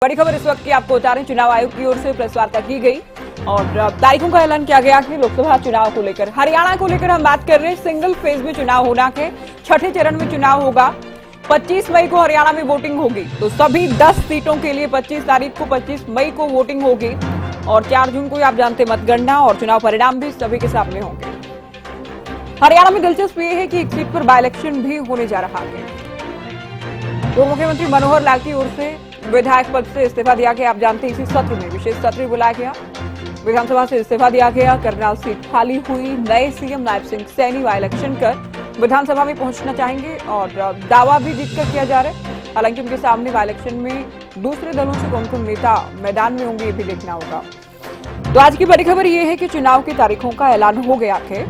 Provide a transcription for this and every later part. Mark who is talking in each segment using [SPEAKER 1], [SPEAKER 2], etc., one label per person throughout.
[SPEAKER 1] बड़ी खबर इस वक्त की आपको बता रहे हैं, चुनाव आयोग की ओर से प्रेस वार्ता की गई और तारीखों का ऐलान किया गया कि लोकसभा चुनाव को लेकर हरियाणा को लेकर हम बात कर रहे हैं। सिंगल फेज में चुनाव होना के छठे चरण में चुनाव होगा। 25 मई को हरियाणा में वोटिंग होगी, तो सभी 10 सीटों के लिए 25 तारीख को 25 मई को वोटिंग होगी और 4 जून को आप जानते मतगणना और चुनाव परिणाम भी सभी के सामने होंगे। हरियाणा में दिलचस्प ये है कि एक सीट पर बाय इलेक्शन भी होने जा रहा है। तो मुख्यमंत्री मनोहर लाल की ओर से विधायक पद से इस्तीफा दिया गया। आप जानते हैं इसी सत्र में विशेष सत्र बुलाया गया, विधानसभा से इस्तीफा दिया गया। करनाल सीट खाली हुई, नए CM Nayab Singh Saini by election कर विधानसभा में पहुंचना चाहेंगे और दावा भी जीतकर किया जा रहा है। हालांकि उनके सामने बाय इलेक्शन में दूसरे दलों से कौन कौन नेता मैदान में होंगे ये भी देखना होगा। तो आज की बड़ी खबर ये है कि चुनाव की तारीखों का ऐलान हो गया है।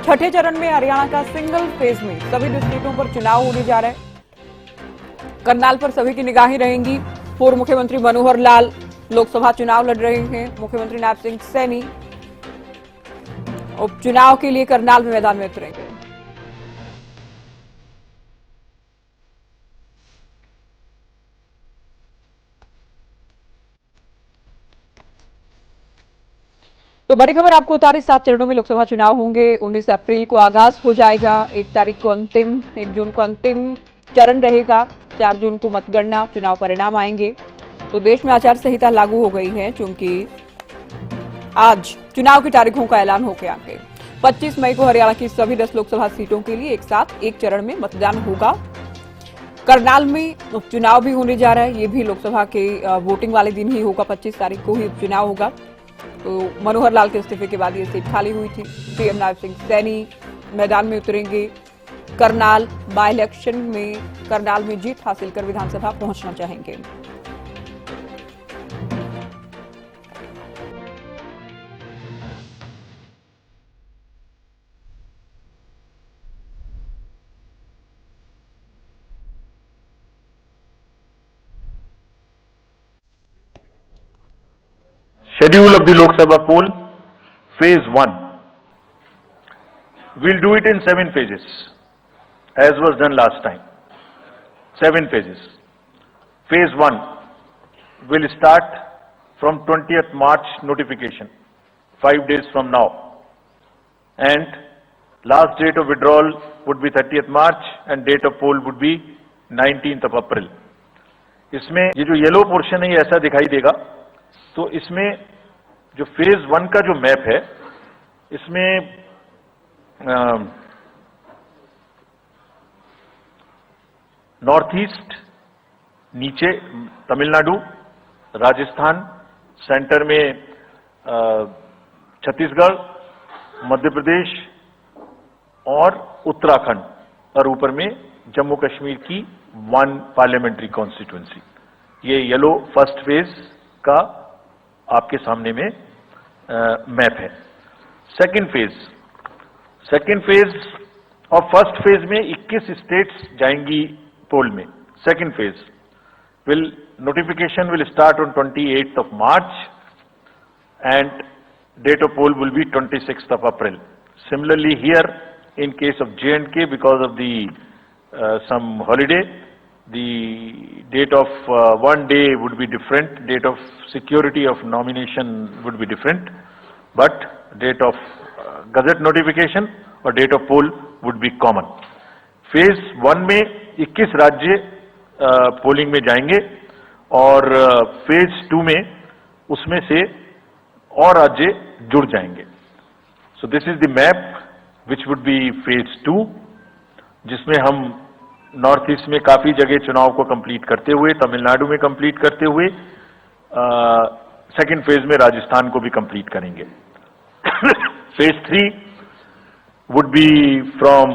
[SPEAKER 1] छठे चरण में हरियाणा का सिंगल फेज में सभी डिस्ट्रिक्टों पर चुनाव होने जा रहा है। करनाल पर सभी की निगाहें रहेंगी। पूर्व मुख्यमंत्री मनोहर लाल लोकसभा चुनाव लड़ रहे हैं। मुख्यमंत्री नायब सिंह सैनी उपचुनाव के लिए करनाल में मैदान में उतरेंगे। तो बड़ी खबर आपको बता रही, 7 चरणों में लोकसभा चुनाव होंगे। 19 अप्रैल को आगाज हो जाएगा, 1 तारीख को अंतिम, 1 जून को अंतिम चरण रहेगा, 4 जून को मतगणना चुनाव परिणाम आएंगे। तो देश में आचार संहिता लागू हो गई है क्योंकि आज चुनाव की तारीखों का ऐलान हो गया है। 25 मई को हरियाणा की सभी 10 लोकसभा सीटों के लिए एक साथ एक चरण में मतदान होगा। करनाल में उपचुनाव भी होने जा रहा है, ये भी लोकसभा के वोटिंग वाले दिन ही होगा। 25 तारीख को ही उपचुनाव होगा। तो मनोहर लाल के इस्तीफे के बाद ये सीट खाली हुई थी। सीएम नायब सिंह सैनी मैदान में उतरेंगे। करनाल बाय इलेक्शन में करनाल में जीत हासिल कर विधानसभा पहुंचना चाहेंगे।
[SPEAKER 2] Schedule of the Lok Sabha poll, phase 1. We'll do it in 7 phases, as was done last time. 7 phases. Phase 1 will start from 20th March notification, 5 days from now. And last date of withdrawal would be 30th March and date of poll would be 19th of April. इसमें ये जो yellow portion है ये ऐसा दिखाई देगा। तो इसमें जो फेज 1 का जो मैप है, इसमें नॉर्थ ईस्ट, नीचे तमिलनाडु, राजस्थान, सेंटर में छत्तीसगढ़, मध्य प्रदेश और उत्तराखंड और ऊपर में जम्मू कश्मीर की 1 पार्लियामेंट्री कॉन्स्टिट्यूंसी। ये येलो फर्स्ट फेज का आपके सामने में मैप है। सेकंड फेज और फर्स्ट फेज में 21 स्टेट्स जाएंगी पोल में। Second phase notification will start on 28th of March and date of poll will be 26th of April. Similarly here in case of J&K, because of the some holiday, the date of one day would be different, date of security of nomination would be different, but date of gazette notification और date of poll would be common. Phase 1 में 21 राज्य polling में जाएंगे और phase 2 में उसमें से और राज्य जुड़ जाएंगे। So this is the map which would be phase 2, जिसमें हम नॉर्थ ईस्ट में काफी जगह चुनाव को कंप्लीट करते हुए, तमिलनाडु में कंप्लीट करते हुए सेकंड फेज में राजस्थान को भी कंप्लीट करेंगे। Phase 3 would be from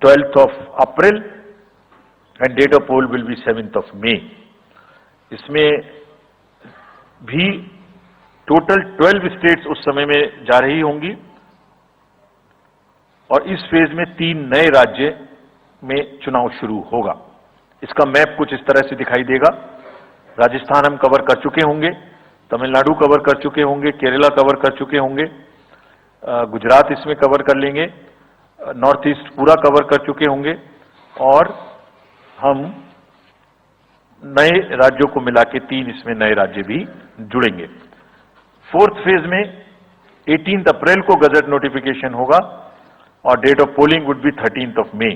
[SPEAKER 2] 12th of April and date of poll will be 7th of May. इसमें भी टोटल 12 स्टेट्स उस समय में जा रही होंगी और इस फेज में 3 नए राज्य में चुनाव शुरू होगा। इसका मैप कुछ इस तरह से दिखाई देगा। राजस्थान हम कवर कर चुके होंगे, तमिलनाडु कवर कर चुके होंगे, केरला कवर कर चुके होंगे, गुजरात इसमें कवर कर लेंगे, नॉर्थ ईस्ट पूरा कवर कर चुके होंगे और हम नए राज्यों को मिला के 3 इसमें नए राज्य भी जुड़ेंगे। फोर्थ फेज में 18 अप्रैल को गजट नोटिफिकेशन होगा और date of polling would be 13th of May.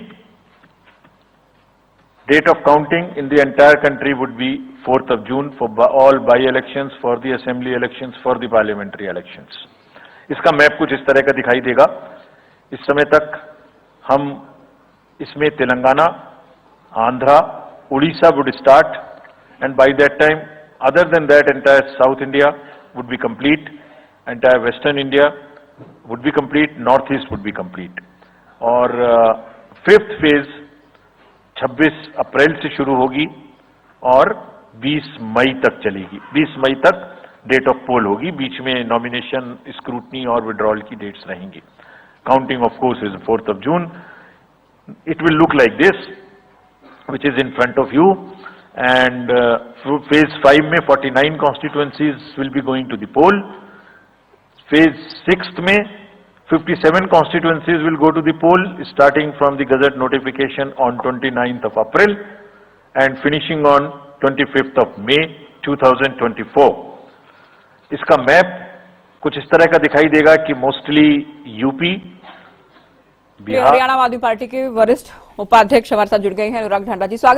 [SPEAKER 2] Date of counting in the entire country would be 4th of June for all by-elections, for the assembly elections, for the parliamentary elections. इसका map कुछ इस तरह का दिखाई देगा। इस समय तक हम इसमें Telangana, Andhra, Orissa would start, and by that time, other than that, entire South India would be complete, entire Western India would be complete, Northeast would be complete. और फिफ्थ फेज 26 अप्रैल से शुरू होगी और 20 मई तक चलेगी। 20 मई तक डेट ऑफ पोल होगी, बीच में नॉमिनेशन, स्क्रूटनी और विड्रॉल की डेट्स रहेंगी। Counting of course is 4th of June. It will look like this, which is in front of you, and phase 5 में 49 constituencies will be going to the poll. Phase 6th में 57 constituencies will go to the poll, starting from the Gazette notification on 29th of April and finishing on 25th of May 2024. इसका map कुछ इस तरह का दिखाई देगा कि mostly UP, Bihar,
[SPEAKER 1] Haryana आम आदमी पार्टी के वरिष्ठ उपाध्यक्ष हमारे साथ जुड़ गए हैं अनुराग ढांडा जी, स्वागत